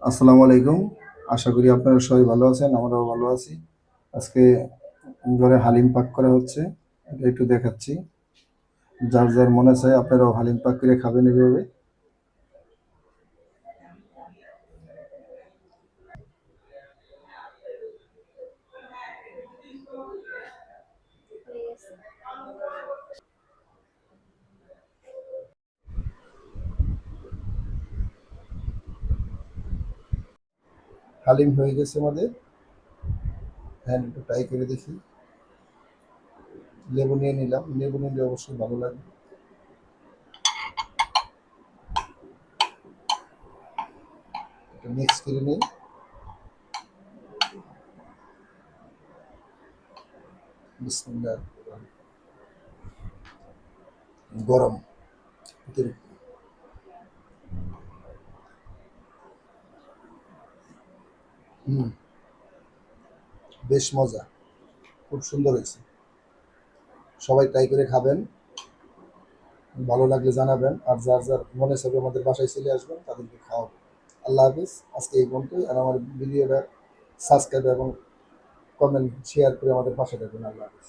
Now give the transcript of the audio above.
আসসালামু আলাইকুম। আশা করি আপনারা সবাই ভালো আছেন। আমরাও ভালো আছি। আজকে ঘরে হালিম পাক করা হচ্ছে। এটা একটু দেখাচ্ছি। যার, যার মনে চায় আপনারাও হালিম পাক করে খাবেন এভাবে। হালিম হয়ে গেছে আমাদের। হ্যাঁ, একটু ট্রাই করে দেখি। লেবু নিয়ে নিলাম। লেবু নিলে অবশ্যই ভালো লাগবে। এটা মিক্স করে নিই। বিসমিল্লাহ। গরম অতিরিক্ত। হুম, বেশ মজা। খুব সুন্দর হয়েছে। সবাই ট্রাই করে খাবেন। ভালো লাগলে জানাবেন। আর যার, যার মনে চাইবে আমাদের বাসায় চলে আসবেন, তাদেরকে খাওয়াবো। আল্লাহ হাফিজ। আজকে এই পর্যন্তই। আর আমার ভিডিওটা সাবস্ক্রাইব এবং কমেন্ট শেয়ার করে আমাদের পাশে থাকবেন। আল্লাহ হাফিজ।